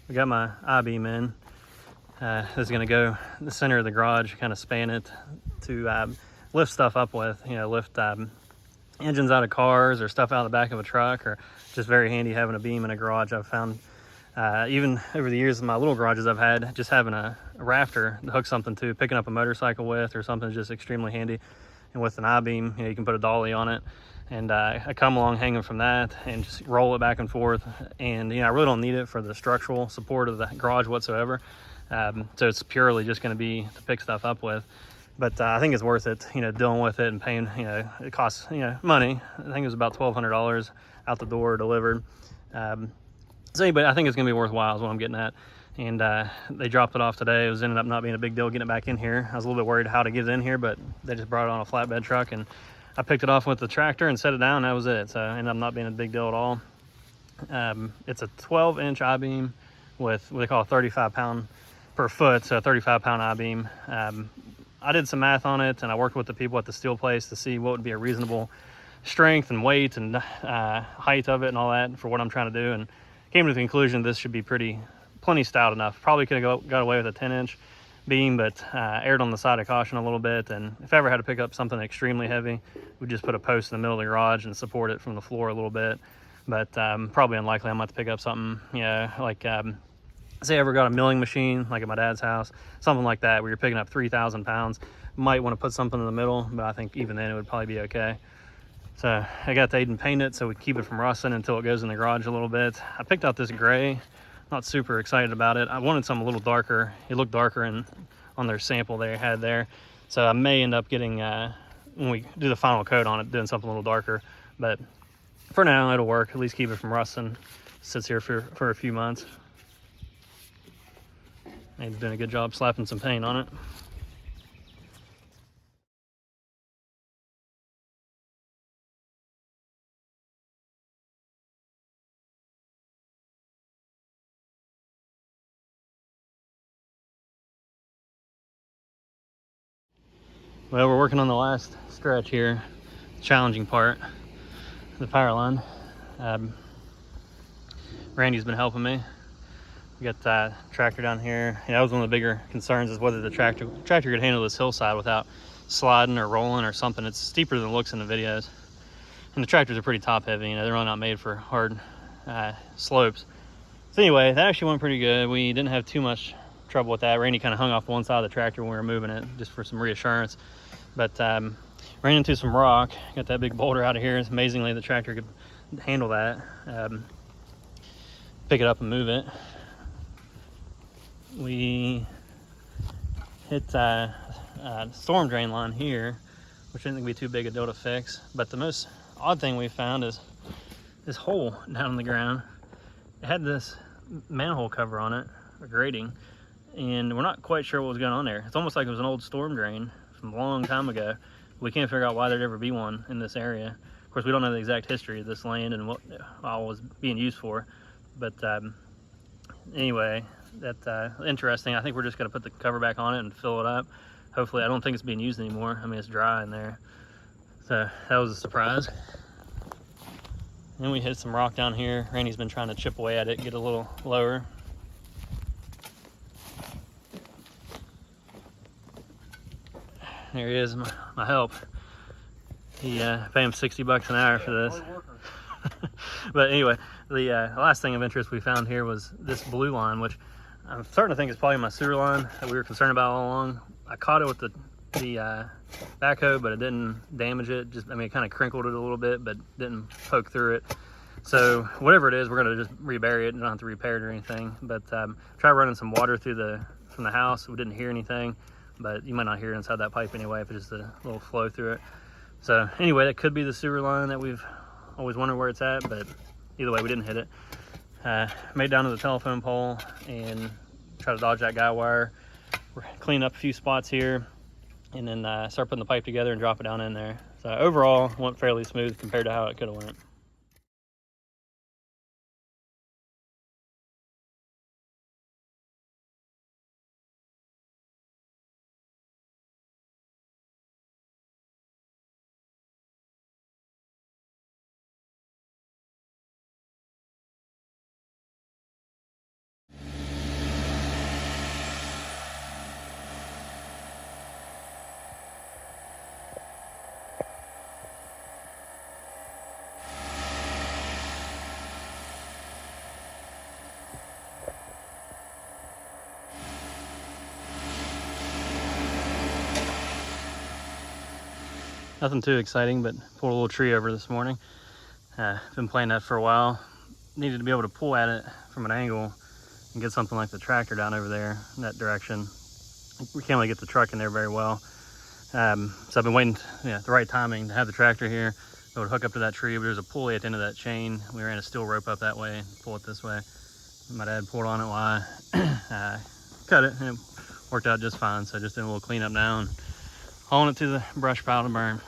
We got my I-beam in. This is going to go in the center of the garage, kind of span it to lift stuff up with, lift engines out of cars or stuff out of the back of a truck, or just very handy having a beam in a garage. I've found even over the years in my little garages I've had, just having a rafter to hook something to, picking up a motorcycle with or something is just extremely handy. And with an I-beam, you can put a dolly on it, and I come along hanging from that and just roll it back and forth. And I really don't need it for the structural support of the garage whatsoever. So it's purely just going to be to pick stuff up with. But I think it's worth it, dealing with it and paying, it costs, money. I think it was about $1,200 out the door delivered. So anyway, I think it's going to be worthwhile is what I'm getting at. And they dropped it off today. It was ended up not being a big deal getting it back in here. I was a little bit worried how to get it in here, but they just brought it on a flatbed truck, and I picked it off with the tractor and set it down. And that was it. So it ended up not being a big deal at all. It's a 12-inch I-beam with what they call a 35-pound per foot, so a 35-pound I-beam. I did some math on it, and I worked with the people at the steel place to see what would be a reasonable strength and weight and height of it and all that for what I'm trying to do, and came to the conclusion this should be plenty stout enough. Probably could have got away with a 10-inch beam, but erred on the side of caution a little bit. And if I ever had to pick up something extremely heavy, we'd just put a post in the middle of the garage and support it from the floor a little bit. But probably unlikely I'm going to pick up something, like say I ever got a milling machine, like at my dad's house, something like that, where you're picking up 3,000 pounds. Might want to put something in the middle, but I think even then it would probably be okay. So I got to Aiden paint it so we keep it from rusting until it goes in the garage a little bit. I picked out this gray. Not super excited about it. I wanted something a little darker. It looked darker on their sample they had there. So I may end up getting, when we do the final coat on it, doing something a little darker. But for now, it'll work. At least keep it from rusting. Sits here for a few months. Aiden's doing a good job slapping some paint on it. Well, we're working on the last stretch here, challenging part, the power line. Randy's been helping me. We got that tractor down here. That was one of the bigger concerns, is whether the tractor could handle this hillside without sliding or rolling or something. It's steeper than it looks in the videos. And the tractors are pretty top heavy, they're really not made for hard slopes. So anyway, that actually went pretty good. We didn't have too much trouble with that. Randy kind of hung off one side of the tractor when we were moving it, just for some reassurance. But ran into some rock, got that big boulder out of here. Amazingly, the tractor could handle that. Pick it up and move it. We hit a storm drain line here, which didn't think would be too big a deal to fix. But the most odd thing we found is this hole down in the ground. It had this manhole cover on it, or grating, and we're not quite sure what was going on there. It's almost like it was an old storm drain from a long time ago. We can't figure out why there'd ever be one in this area. Of course, we don't know the exact history of this land and what all was being used for. But anyway, that's interesting. I think we're just going to put the cover back on it and fill it up. Hopefully, I don't think it's being used anymore. I mean, it's dry in there. So that was a surprise. Then we hit some rock down here. Randy's been trying to chip away at it, get a little lower. There he is, my help. He pay him $60 an hour for this. But anyway, the last thing of interest we found here was this blue line, which I'm starting to think is probably my sewer line that we were concerned about all along. I caught it with the backhoe, but it didn't damage it. It kind of crinkled it a little bit, but didn't poke through it. So whatever it is, we're gonna just rebury it. You don't have to repair it or anything. But try running some water through from the house. We didn't hear anything, but you might not hear it inside that pipe anyway if it's just a little flow through it. So anyway, that could be the sewer line that we've always wondered where it's at, but either way, we didn't hit it. Made down to the telephone pole and try to dodge that guy wire. We're cleaning up a few spots here, and then start putting the pipe together and drop it down in there. So overall, went fairly smooth compared to how it could have went. Nothing too exciting, but pulled a little tree over this morning. Been playing that for a while. Needed to be able to pull at it from an angle and get something like the tractor down over there in that direction. We can't really get the truck in there very well. So I've been waiting, the right timing to have the tractor here. It would hook up to that tree, but there's a pulley at the end of that chain. We ran a steel rope up that way, pull it this way. My dad pulled on it while I cut it, and it worked out just fine. So just doing a little cleanup now and hauling it to the brush pile to burn.